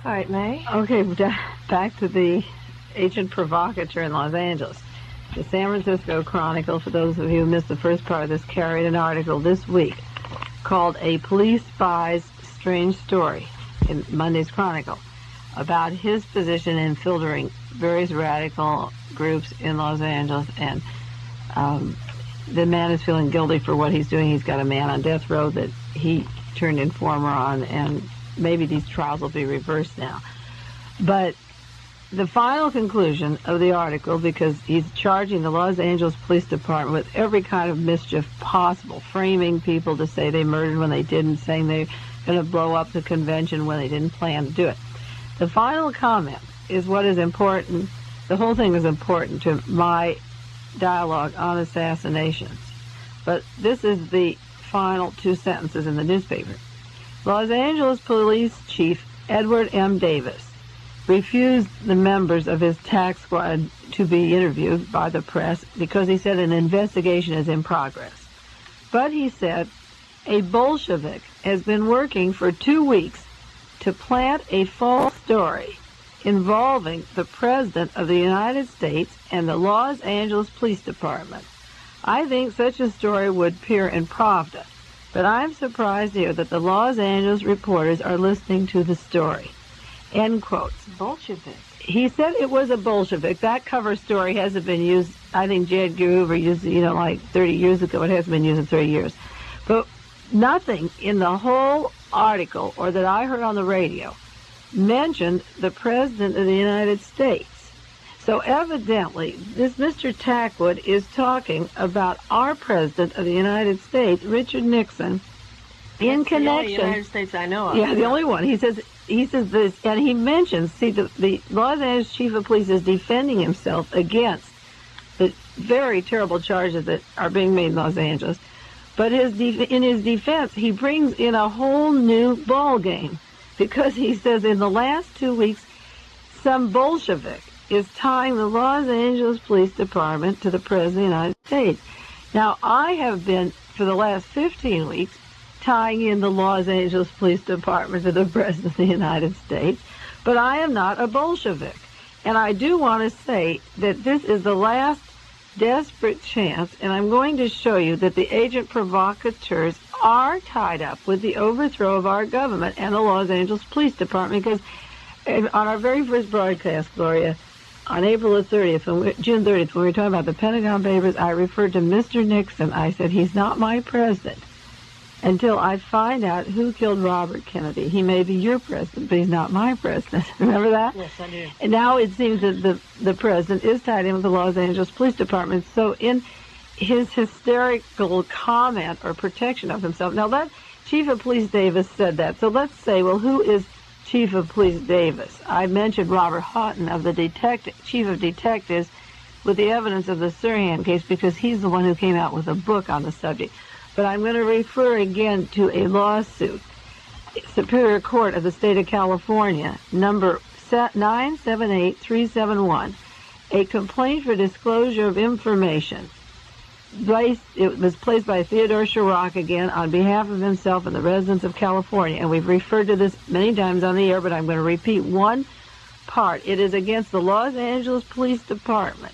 All right, Mae. Okay, back to the agent provocateur in Los Angeles. The San Francisco Chronicle, for those of you who missed the first part of this, carried an article this week called A Police Spy's Strange Story in Monday's Chronicle about his position in filtering various radical groups in Los Angeles, and the man is feeling guilty for what he's doing. He's got a man on death row that he turned informer on, and maybe these trials will be reversed now. But the final conclusion of the article, because he's charging the Los Angeles Police Department with every kind of mischief possible, framing people to say they murdered when they didn't, saying they're going to blow up the convention when they didn't plan to do it. The final comment is what is important. The whole thing is important to my dialogue on assassinations. But this is the final two sentences in the newspaper. Los Angeles Police Chief Edward M. Davis refused the members of his tax squad to be interviewed by the press because he said an investigation is in progress. But he said a Bolshevik has been working for 2 weeks to plant a false story involving the President of the United States and the Los Angeles Police Department. I think such a story would appear in Pravda, but I'm surprised here that the Los Angeles reporters are listening to the story. End quotes. Bolshevik. He said it was a Bolshevik. That cover story hasn't been used. I think J. Edgar Hoover used it, like 30 years ago. It hasn't been used in 30 years. But nothing in the whole article, or that I heard on the radio, mentioned the President of the United States. So evidently, this Mr. Tackwood is talking about our President of the United States, Richard Nixon, in connection. The only United States I know of. Yeah, the only one. He says this, and he mentions, the Los Angeles Chief of Police is defending himself against the very terrible charges that are being made in Los Angeles. But in his defense, he brings in a whole new ball game, because he says in the last 2 weeks, some Bolshevik is tying the Los Angeles Police Department to the President of the United States. Now, I have been, for the last 15 weeks, tying in the Los Angeles Police Department to the President of the United States, but I am not a Bolshevik. And I do want to say that this is the last desperate chance, and I'm going to show you that the agent provocateurs are tied up with the overthrow of our government and the Los Angeles Police Department, because on our very first broadcast, Gloria, on April the 30th, June 30th, when we were talking about the Pentagon Papers, I referred to Mr. Nixon. I said, he's not my president until I find out who killed Robert Kennedy. He may be your president, but he's not my president. Remember that? Yes, I do. And now it seems that the president is tied in with the Los Angeles Police Department. So in his hysterical comment or protection of himself, now that Chief of Police Davis said that. So let's say, well, who is Chief of Police Davis? I mentioned Robert Houghton of the Chief of Detectives with the evidence of the Sirhan case, because he's the one who came out with a book on the subject. But I'm going to refer again to a lawsuit, Superior Court of the State of California, number 978371, a complaint for disclosure of information. It was placed by Theodore Chirac again on behalf of himself and the residents of California, and we've referred to this many times on the air, but I'm going to repeat one part. It is against the Los Angeles Police Department,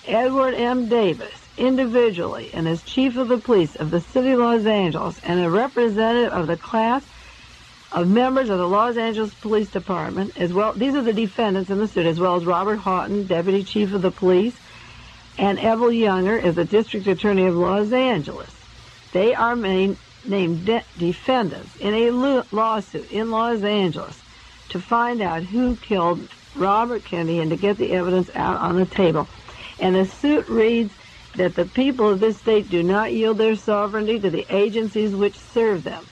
Edward M. Davis, individually, and as chief of the police of the city of Los Angeles, and a representative of the class of members of the Los Angeles Police Department, as well. These are the defendants in the suit, as well as Robert Houghton, deputy chief of the police, and Evelle Younger is the district attorney of Los Angeles. They are named defendants in a lawsuit in Los Angeles to find out who killed Robert Kennedy and to get the evidence out on the table. And the suit reads that the people of this state do not yield their sovereignty to the agencies which serve them.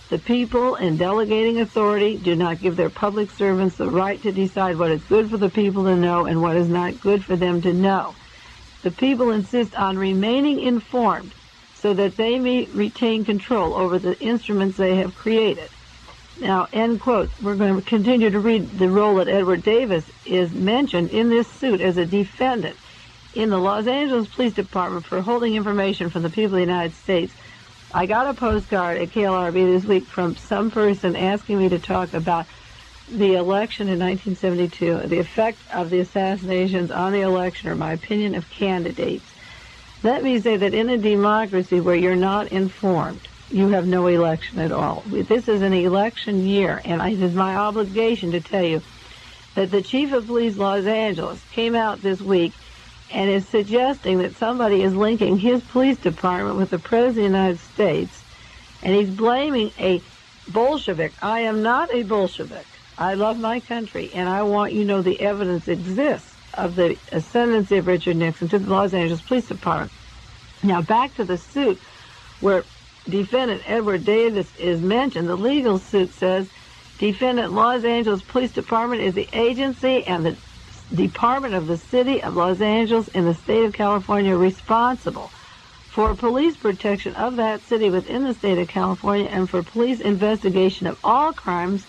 The people, in delegating authority, do not give their public servants the right to decide what is good for the people to know and what is not good for them to know. The people insist on remaining informed so that they may retain control over the instruments they have created. Now, end quote. We're going to continue to read the role that Edward Davis is mentioned in this suit as a defendant in the Los Angeles Police Department for holding information from the people of the United States. I got a postcard at KLRB this week from some person asking me to talk about the election in 1972, the effect of the assassinations on the election, or my opinion of candidates, let me say that in a democracy where you're not informed, you have no election at all. This is an election year, and it is my obligation to tell you that the chief of police Los Angeles came out this week and is suggesting that somebody is linking his police department with the President of the United States, and he's blaming a Bolshevik. I am not a Bolshevik. I love my country, and I want you to know the evidence exists of the ascendancy of Richard Nixon to the Los Angeles Police Department. Now, back to the suit where defendant Edward Davis is mentioned. The legal suit says defendant Los Angeles Police Department is the agency and the Department of the City of Los Angeles in the state of California responsible for police protection of that city within the state of California and for police investigation of all crimes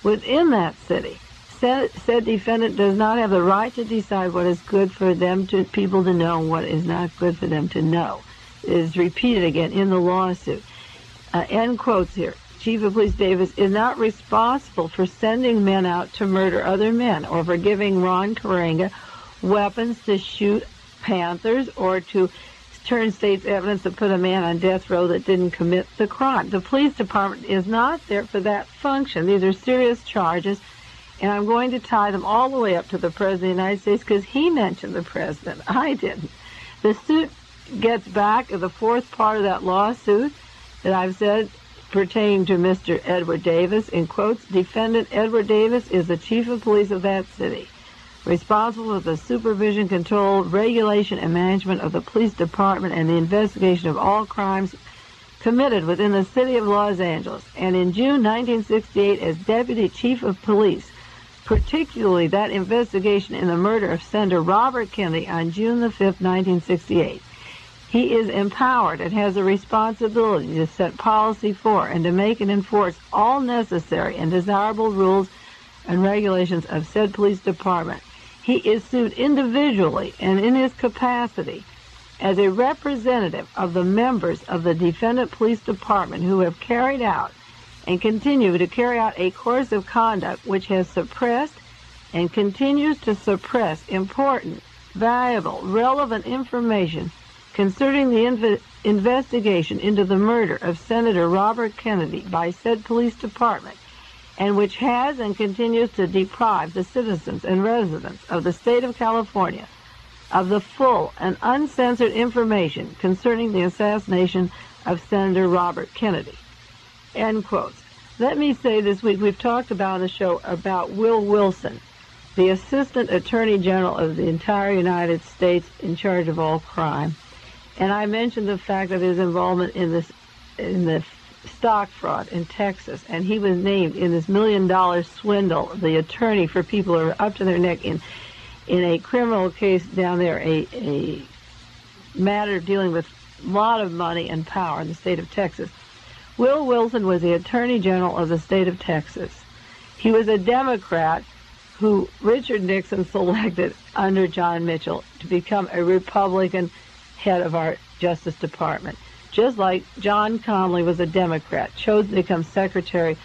within that city. Said defendant does not have the right to decide what is good for people to know and what is not good for them to know. It is repeated again in the lawsuit. End quotes here. Chief of Police Davis is not responsible for sending men out to murder other men or for giving Ron Karenga weapons to shoot Panthers or to turn state's evidence to put a man on death row that didn't commit the crime. The police department is not there for that function. These are serious charges, and I'm going to tie them all the way up to the President of the United States because he mentioned the President. I didn't. The suit gets back to the fourth part of that lawsuit that I've said pertaining to Mr. Edward Davis. In quotes, defendant Edward Davis is the chief of police of that city, responsible for the supervision, control, regulation, and management of the police department and the investigation of all crimes committed within the city of Los Angeles. And in June 1968, as deputy chief of police, particularly that investigation in the murder of Senator Robert Kennedy on June the 5th, 1968. He is empowered and has a responsibility to set policy for and to make and enforce all necessary and desirable rules and regulations of said police department. He is sued individually and in his capacity as a representative of the members of the defendant police department who have carried out and continue to carry out a course of conduct which has suppressed and continues to suppress important, valuable, relevant information concerning the investigation into the murder of Senator Robert Kennedy by said police department, and which has and continues to deprive the citizens and residents of the state of California of the full and uncensored information concerning the assassination of Senator Robert Kennedy. End quotes. Let me say this week, we've talked about on the show about Will Wilson, the Assistant Attorney General of the entire United States in charge of all crime. And I mentioned the fact of his involvement in the stock fraud in Texas, and he was named in this $1 million swindle, the attorney for people who are up to their neck in a criminal case down there, a matter dealing with a lot of money and power in the state of Texas. Will Wilson was the Attorney General of the state of Texas. He was a Democrat who Richard Nixon selected under John Mitchell to become a Republican head of our Justice Department. Just like John Connally was a Democrat, chosen to become Secretary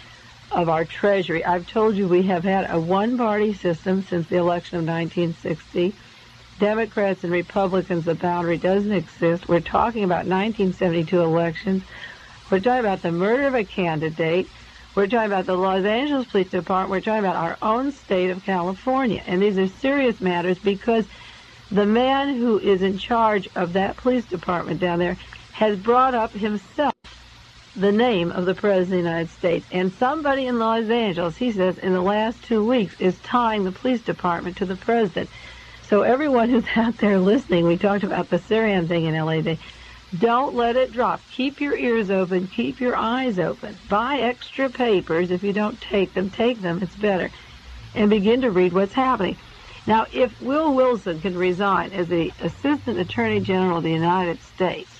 of our Treasury. I've told you we have had a one-party system since the election of 1960. Democrats and Republicans, the boundary doesn't exist. We're talking about 1972 elections. We're talking about the murder of a candidate. We're talking about the Los Angeles Police Department. We're talking about our own state of California. And these are serious matters because the man who is in charge of that police department down there has brought up himself the name of the President of the United States. And somebody in Los Angeles, he says, in the last 2 weeks is tying the police department to the President. So everyone who's out there listening, we talked about the Sirhan thing in L.A. Don't let it drop. Keep your ears open. Keep your eyes open. Buy extra papers. If you don't take them, it's better. And begin to read what's happening. Now, if Will Wilson can resign as the Assistant Attorney General of the United States,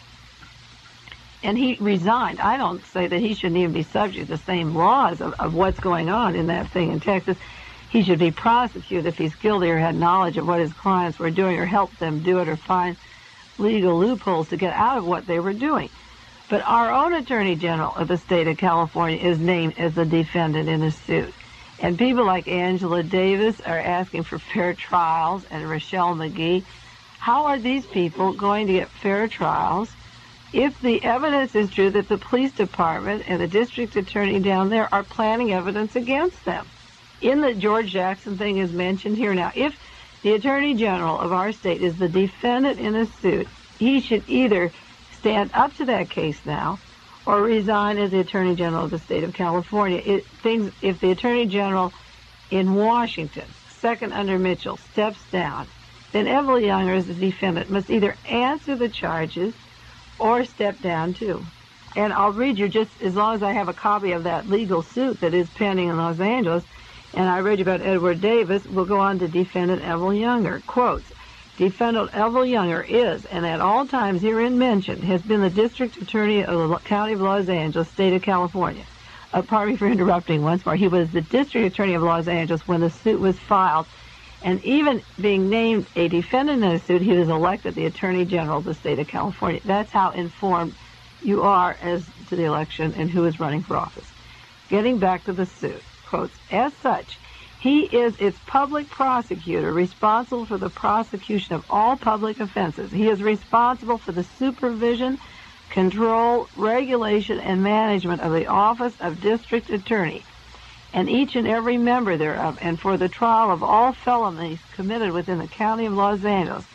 and he resigned, I don't say that he shouldn't even be subject to the same laws of what's going on in that thing in Texas. He should be prosecuted if he's guilty or had knowledge of what his clients were doing or helped them do it or find legal loopholes to get out of what they were doing. But our own Attorney General of the state of California is named as the defendant in the suit. And people like Angela Davis are asking for fair trials, and Rochelle McGee. How are these people going to get fair trials if the evidence is true that the police department and the district attorney down there are planning evidence against them? In the George Jackson thing is mentioned here. Now, if the attorney general of our state is the defendant in a suit, he should either stand up to that case now or resign as the Attorney General of the state of California. If the Attorney General in Washington, second under Mitchell, steps down, then Evelle Younger, as the defendant, must either answer the charges or step down too. And I'll read you, just as long as I have a copy of that legal suit that is pending in Los Angeles, and I read you about Edward Davis, we'll go on to defendant Evelle Younger. Quotes, defendant Evelle Younger is, and at all times herein mentioned, has been the district attorney of the county of Los Angeles, state of California. Pardon me for interrupting once more. He was the district attorney of Los Angeles when the suit was filed, and even being named a defendant in the suit, he was elected the attorney general of the state of California. That's how informed you are as to the election and who is running for office. Getting back to the suit, quotes, as such, he is its public prosecutor, responsible for the prosecution of all public offenses. He is responsible for the supervision, control, regulation, and management of the office of district attorney, and each and every member thereof, and for the trial of all felonies committed within the county of Los Angeles,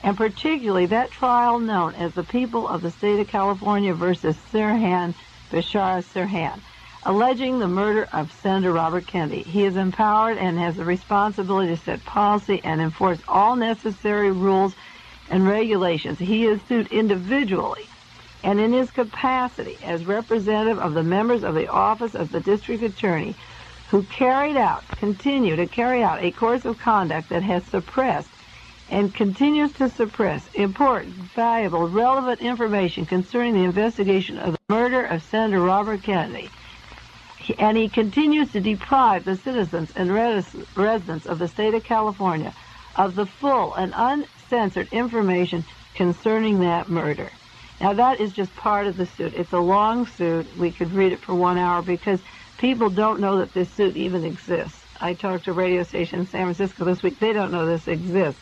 and particularly that trial known as the People of the State of California versus Sirhan, Bashar Sirhan, alleging the murder of Senator Robert Kennedy. He is empowered and has the responsibility to set policy and enforce all necessary rules and regulations. He is sued individually and in his capacity as representative of the members of the office of the district attorney who continue to carry out a course of conduct that has suppressed and continues to suppress important, valuable, relevant information concerning the investigation of the murder of Senator Robert Kennedy. And he continues to deprive the citizens and residents of the state of California of the full and uncensored information concerning that murder. Now, that is just part of the suit. It's a long suit. We could read it for 1 hour because people don't know that this suit even exists. I talked to a radio station in San Francisco this week. They don't know this exists.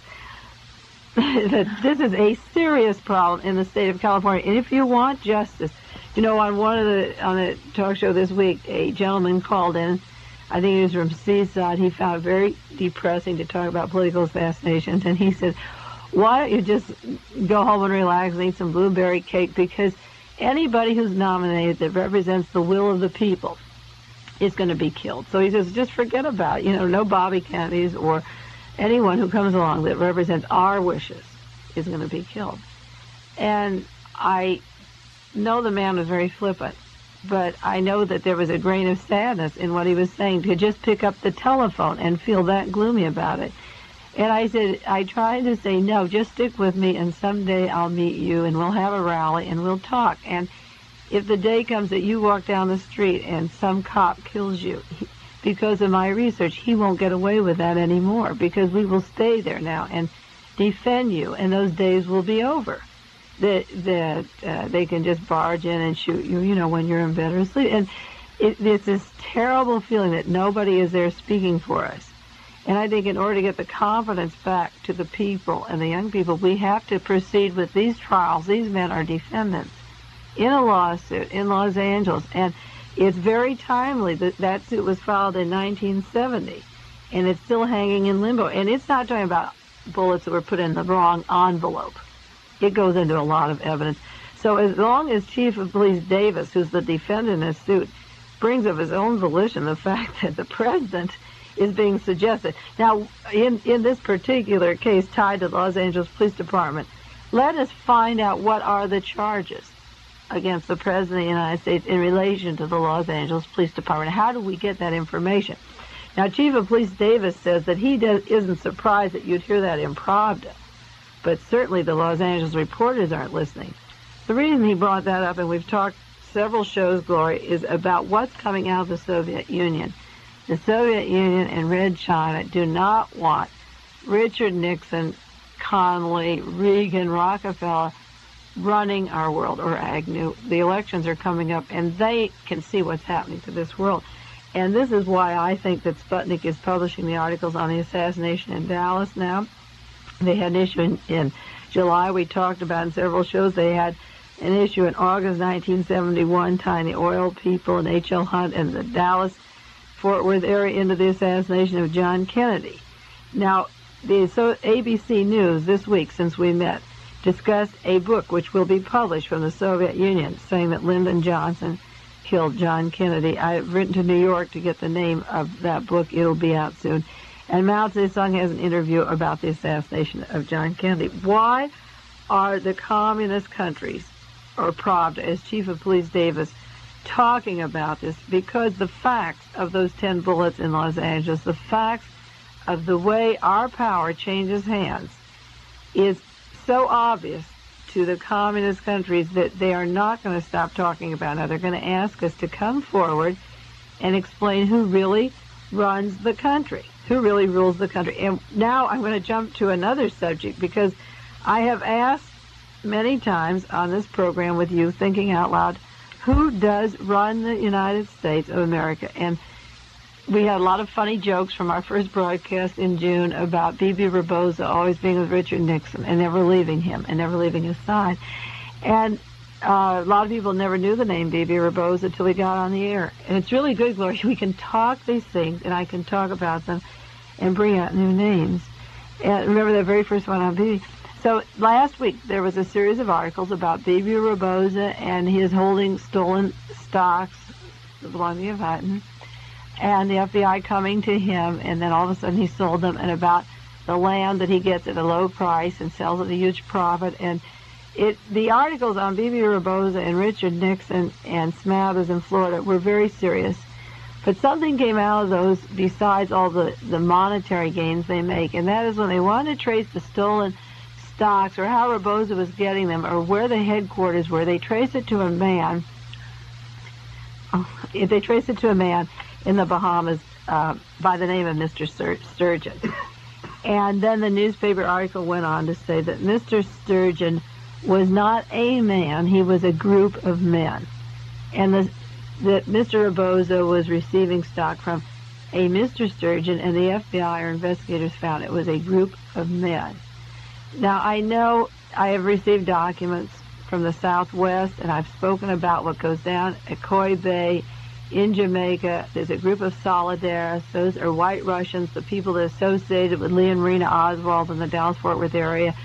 This is a serious problem in the state of California. And if you want justice, you know, on a talk show this week, a gentleman called in. I think he was from Seaside. He found it very depressing to talk about political assassinations, and he said, "Why don't you just go home and relax and eat some blueberry cake? Because anybody who's nominated that represents the will of the people is going to be killed." So he says, "Just forget about it. You know, no Bobby Kennedys or anyone who comes along that represents our wishes is going to be killed." And I know the man was very flippant, but I know that there was a grain of sadness in what he was saying to just pick up the telephone and feel that gloomy about it. And I said, I tried to say, no, just stick with me, and someday I'll meet you, and we'll have a rally, and we'll talk. And if the day comes that you walk down the street and some cop kills you, because of my research, he won't get away with that anymore, because we will stay there now and defend you, and those days will be over. That they can just barge in and shoot you, you know, when you're in bed or asleep. And it's this terrible feeling that nobody is there speaking for us. And I think in order to get the confidence back to the people and the young people, we have to proceed with these trials. These men are defendants in a lawsuit in Los Angeles. And it's very timely that that suit was filed in 1970, and it's still hanging in limbo. And it's not talking about bullets that were put in the wrong envelope. It goes into a lot of evidence. So as long as Chief of Police Davis, who's the defendant in this suit, brings of his own volition the fact that the president is being suggested. Now, in this particular case tied to the Los Angeles Police Department, let us find out what are the charges against the President of the United States in relation to the Los Angeles Police Department. How do we get that information? Now, Chief of Police Davis says that he isn't surprised that you'd hear that in Pravda, but certainly the Los Angeles reporters aren't listening. The reason he brought that up, and we've talked several shows, Gloria, is about what's coming out of the Soviet Union. The Soviet Union and Red China do not want Richard Nixon, Connally, Reagan, Rockefeller running our world, or Agnew. The elections are coming up, and they can see what's happening to this world. And this is why I think that Sputnik is publishing the articles on the assassination in Dallas now. They had an issue in July we talked about in several shows. They had an issue in August 1971 tying the oil people and H.L. Hunt and the Dallas-Fort Worth area into the assassination of John Kennedy. Now, the ABC News this week, since we met, discussed a book which will be published from the Soviet Union saying that Lyndon Johnson killed John Kennedy. I've written to New York to get the name of that book. It'll be out soon. And Mao Zedong has an interview about the assassination of John Kennedy. Why are the communist countries, or Pravda, as Chief of Police Davis, talking about this? Because the facts of those 10 bullets in Los Angeles, the facts of the way our power changes hands, is so obvious to the communist countries that they are not going to stop talking about it. They're going to ask us to come forward and explain who really runs the country, who really rules the country. And now I'm going to jump to another subject, because I have asked many times on this program with you, Thinking Out Loud, who does run the United States of America? And we had a lot of funny jokes from our first broadcast in June about Bibi Rabosa always being with Richard Nixon and never leaving him and never leaving his side. And a lot of people never knew the name Bibi Rabosa until we got on the air. And it's really good, Gloria. We can talk these things, and I can talk about them and bring out new names. And remember that very first one on Bibi. So last week there was a series of articles about Bibi Rabosa and his holding stolen stocks that belong to the Yavatin, and the FBI coming to him, and then all of a sudden he sold them, and about the land that he gets at a low price and sells at a huge profit. And the articles on Bibi Rabosa and Richard Nixon and Smathers in Florida were very serious. But something came out of those besides all the monetary gains they make, and that is when they wanted to trace the stolen stocks or how Rabosa was getting them or where the headquarters were. They traced it to a man. They traced it to a man in the Bahamas by the name of Mr. Sturgeon. And then the newspaper article went on to say that Mr. Sturgeon was not a man, he was a group of men. And that Mr. Rabosa was receiving stock from a Mr. Sturgeon, and the FBI or investigators found it was a group of men. Now, I know I have received documents from the Southwest, and I've spoken about what goes down at Coy Bay in Jamaica. There's a group of Solidaris. Those are white Russians, the people that are associated with Lee and Marina Oswald in the Dallas-Fort Worth area,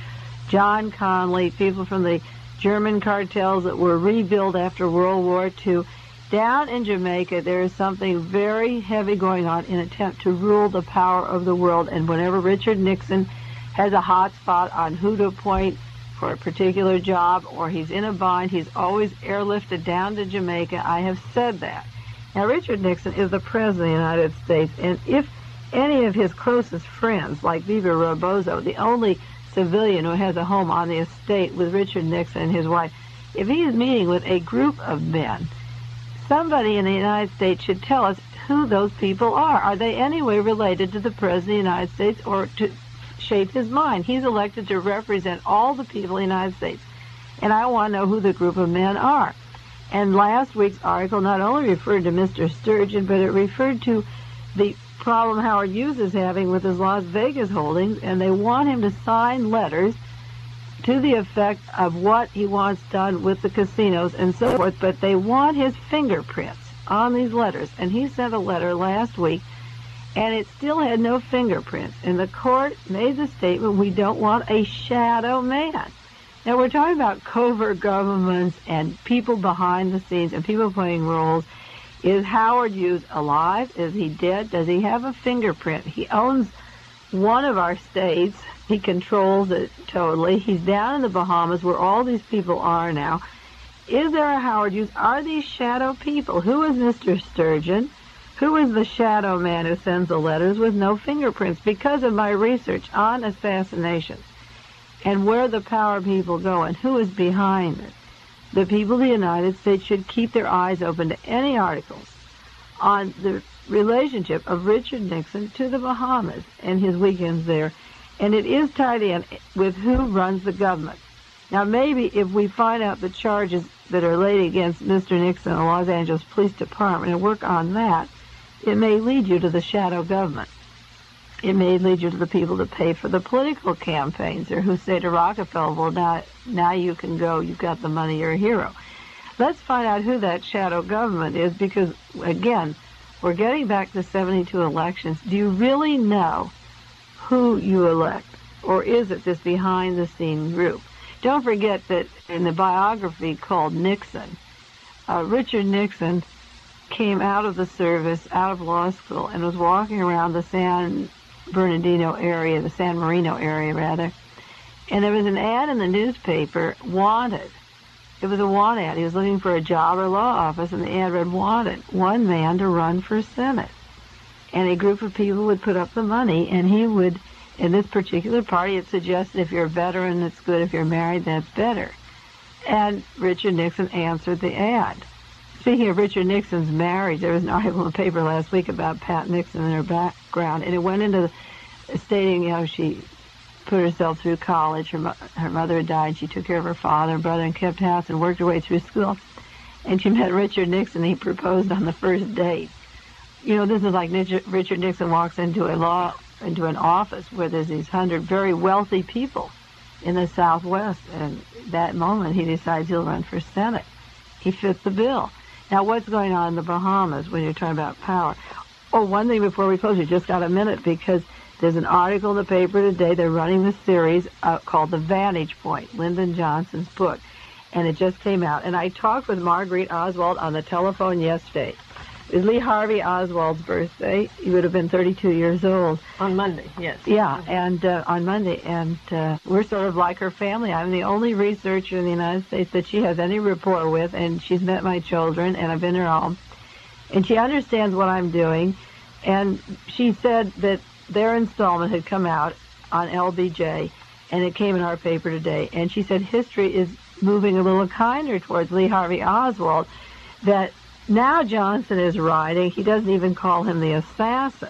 John Conley, people from the German cartels that were rebuilt after World War II. Down in Jamaica, there is something very heavy going on in an attempt to rule the power of the world. And whenever Richard Nixon has a hot spot on who to appoint for a particular job, or he's in a bind, he's always airlifted down to Jamaica. I have said that. Now, Richard Nixon is the President of the United States, and if any of his closest friends, like Bibi Rabosa, the only civilian who has a home on the estate with Richard Nixon and his wife, if he is meeting with a group of men, somebody in the United States should tell us who those people are. Are they any way related to the President of the United States or to shape his mind? He's elected to represent all the people in the United States, and I want to know who the group of men are. And last week's article not only referred to Mr. Sturgeon, but it referred to the problem Howard Hughes is having with his Las Vegas holdings, and they want him to sign letters to the effect of what he wants done with the casinos and so forth, but they want his fingerprints on these letters. And he sent a letter last week, and it still had no fingerprints. And the court made the statement, we don't want a shadow man. Now, we're talking about covert governments and people behind the scenes and people playing roles. Is Howard Hughes alive? Is he dead? Does he have a fingerprint? He owns one of our states. He controls it totally. He's down in the Bahamas where all these people are now. Is there a Howard Hughes? Are these shadow people? Who is Mr. Sturgeon? Who is the shadow man who sends the letters with no fingerprints? Because of my research on assassinations and where the power people go and who is behind it, the people of the United States should keep their eyes open to any articles on the relationship of Richard Nixon to the Bahamas and his weekends there. And it is tied in with who runs the government. Now, maybe if we find out the charges that are laid against Mr. Nixon and the Los Angeles Police Department and work on that, it may lead you to the shadow government. It may lead you to the people that pay for the political campaigns, or who say to Rockefeller, well, now you can go, you've got the money, you're a hero. Let's find out who that shadow government is, because, again, we're getting back to 72 elections. Do you really know who you elect, or is it this behind-the-scene group? Don't forget that in the biography called Nixon, Richard Nixon came out of the service, out of law school, and was walking around the San Marino area, and there was an ad in the newspaper, wanted. It was a want ad. He was looking for a job or law office, and the ad read, wanted, one man to run for Senate. And a group of people would put up the money, and he would, in this particular party, it suggested if you're a veteran, it's good. If you're married, that's better. And Richard Nixon answered the ad. Speaking of Richard Nixon's marriage, there was an article in the paper last week about Pat Nixon and her background, and it went into stating, she put herself through college. Her mother had died. She took care of her father and brother and kept house and worked her way through school. And she met Richard Nixon. He proposed on the first date. This is like Richard Nixon walks into an office where there's these 100 very wealthy people in the Southwest, and that moment he decides he'll run for Senate. He fits the bill. Now, what's going on in the Bahamas when you're talking about power? Oh, one thing before we close, you just got a minute, because there's an article in the paper today. They're running this series called The Vantage Point, Lyndon Johnson's book, and it just came out. And I talked with Marguerite Oswald on the telephone yesterday. It was Lee Harvey Oswald's birthday. He would have been 32 years old. On Monday, yes. Yeah, and on Monday. And we're sort of like her family. I'm the only researcher in the United States that she has any rapport with, and she's met my children, and I've been to her home. And she understands what I'm doing. And she said that their installment had come out on LBJ, and it came in our paper today. And she said history is moving a little kinder towards Lee Harvey Oswald, that now Johnson is writing. He doesn't even call him the assassin.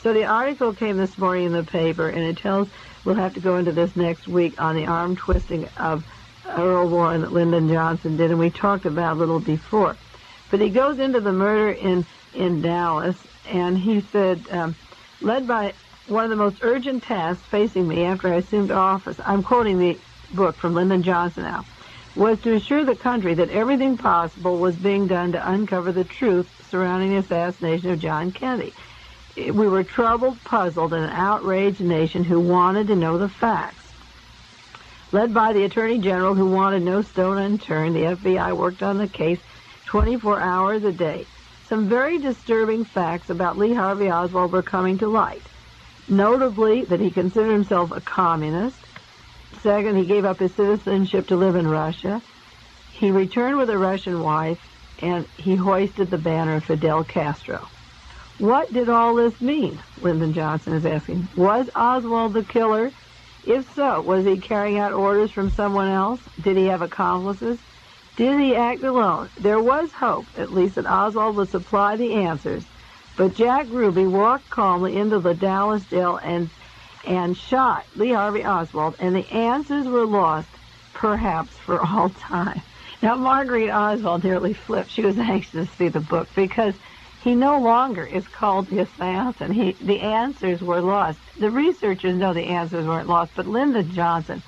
So the article came this morning in the paper, and it tells, we'll have to go into this next week, on the arm twisting of Earl Warren that Lyndon Johnson did, and we talked about a little before. But he goes into the murder in Dallas, and he said, led by one of the most urgent tasks facing me after I assumed office, I'm quoting the book from Lyndon Johnson now, was to assure the country that everything possible was being done to uncover the truth surrounding the assassination of John Kennedy. We were troubled, puzzled, and an outraged nation who wanted to know the facts. Led by the Attorney General, who wanted no stone unturned, the FBI worked on the case 24 hours a day. Some very disturbing facts about Lee Harvey Oswald were coming to light. Notably, that he considered himself a communist. Second, he gave up his citizenship to live in Russia. He returned with a Russian wife, and he hoisted the banner of Fidel Castro. What did all this mean? Lyndon Johnson is asking. Was Oswald the killer? If so, was he carrying out orders from someone else? Did he have accomplices? Did he act alone? There was hope, at least, that Oswald would supply the answers. But Jack Ruby walked calmly into the Dallas jail and shot Lee Harvey Oswald, and the answers were lost, perhaps for all time. Now, Marguerite Oswald nearly flipped. She was anxious to see the book, because he no longer is called the assassin. The answers were lost. The researchers know the answers weren't lost, but Lyndon Johnson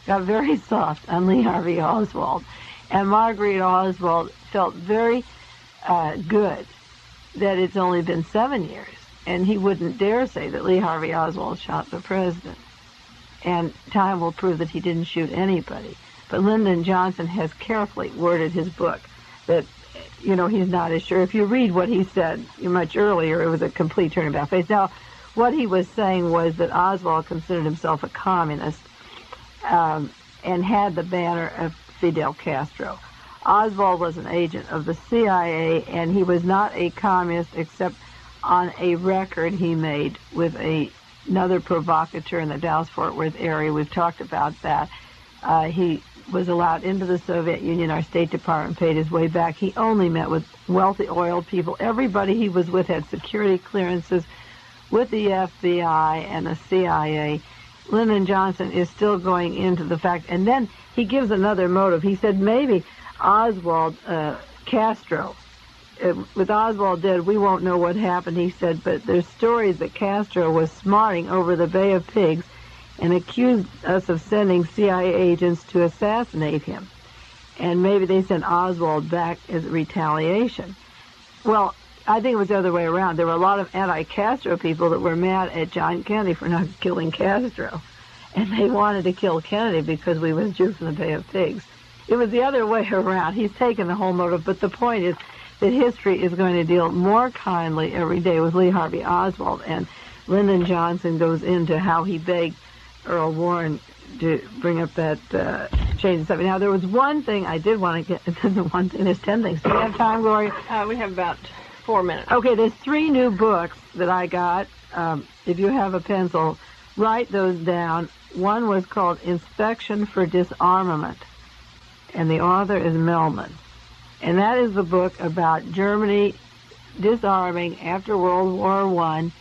got very soft on Lee Harvey Oswald, and Marguerite Oswald felt very good that it's only been 7 years, and he wouldn't dare say that Lee Harvey Oswald shot the president. And time will prove that he didn't shoot anybody. But Lyndon Johnson has carefully worded his book that, he's not as sure. If you read what he said much earlier, it was a complete turn about face. Now, what he was saying was that Oswald considered himself a communist and had the banner of Fidel Castro. Oswald was an agent of the CIA, and he was not a communist except on a record he made with another provocateur in the Dallas-Fort Worth area. We've talked about that. He was allowed into the Soviet Union. Our State Department paid his way back. He only met with wealthy oil people. Everybody he was with had security clearances with the FBI and the CIA. Lyndon Johnson is still going into the fact, and then he gives another motive. He said maybe Oswald Castro with Oswald dead, we won't know what happened, he said, but there's stories that Castro was smarting over the Bay of Pigs and accused us of sending CIA agents to assassinate him. And maybe they sent Oswald back as retaliation. Well, I think it was the other way around. There were a lot of anti-Castro people that were mad at John Kennedy for not killing Castro. And they wanted to kill Kennedy because we withdrew from the Bay of Pigs. It was the other way around. He's taken the whole motive, but the point is that history is going to deal more kindly every day with Lee Harvey Oswald, and Lyndon Johnson goes into how he begged Earl Warren to bring up that change in something. Now, there was one thing I did want to get, one thing, there's 10 things. Do we have time, Gloria? We have about 4 minutes. Okay, there's 3 new books that I got. If you have a pencil, write those down. One was called Inspection for Disarmament, and the author is Melman. And that is the book about Germany disarming after World War I,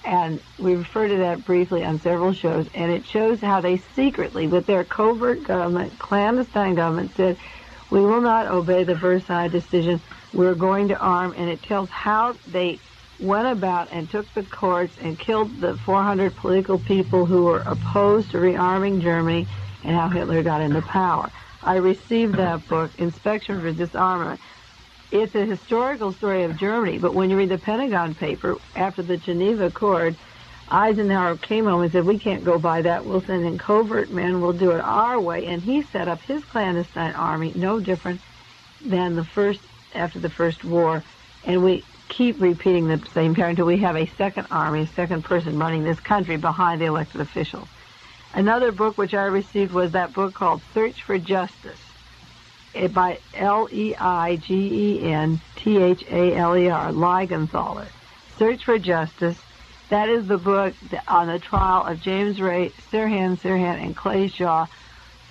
and we refer to that briefly on several shows, and it shows how they secretly, with their covert government, clandestine government, said, we will not obey the Versailles decision, we're going to arm, and it tells how they went about and took the courts and killed the 400 political people who were opposed to rearming Germany, and how Hitler got into power. I received that book, Inspection for Disarmament. It's a historical story of Germany, but when you read the Pentagon paper, after the Geneva Accord, Eisenhower came home and said, we can't go by that, we'll send in covert men, we'll do it our way, and he set up his clandestine army, no different than after the First War, and we keep repeating the same pattern until we have a second army, a second person running this country behind the elected officials. Another book which I received was that book called Search for Justice by Leigenthaler, Leigenthaler. Search for Justice. That is the book on the trial of James Ray, Sirhan, and Clay Shaw,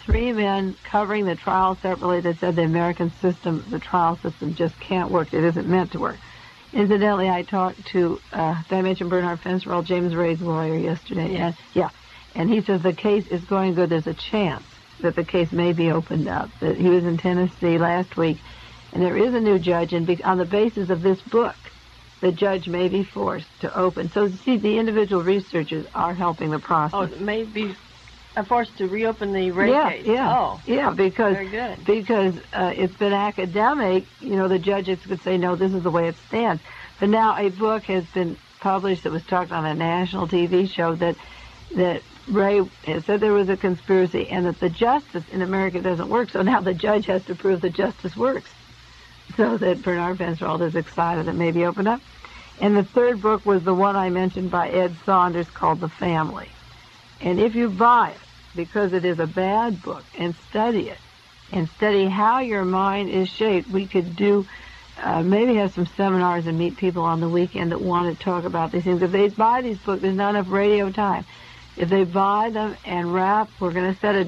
3 men covering the trial separately that said the American system, the trial system, just can't work. It isn't meant to work. Incidentally, I talked to, did I mention Bernard Fencerell, James Ray's lawyer, yesterday? And he says the case is going good. There's a chance that the case may be opened up. That he was in Tennessee last week, and there is a new judge, and on the basis of this book, the judge may be forced to open. So, see, the individual researchers are helping the process. Oh, it may be forced to reopen the Ray case. Yeah, because very good. Because it's been academic. You know, the judges could say, no, this is the way it stands. But now a book has been published that was talked on a national TV show that Ray said there was a conspiracy and that the justice in America doesn't work. So now the judge has to prove that justice works. So that Bernard Fencerell is excited it may be opened up. And the third book was the one I mentioned by Ed Saunders called The Family. And if you buy it, because it is a bad book, and study it, and study how your mind is shaped, we could do, maybe have some seminars and meet people on the weekend that want to talk about these things. If they buy these books, there's not enough radio time. If they buy them and wrap, we're going to set a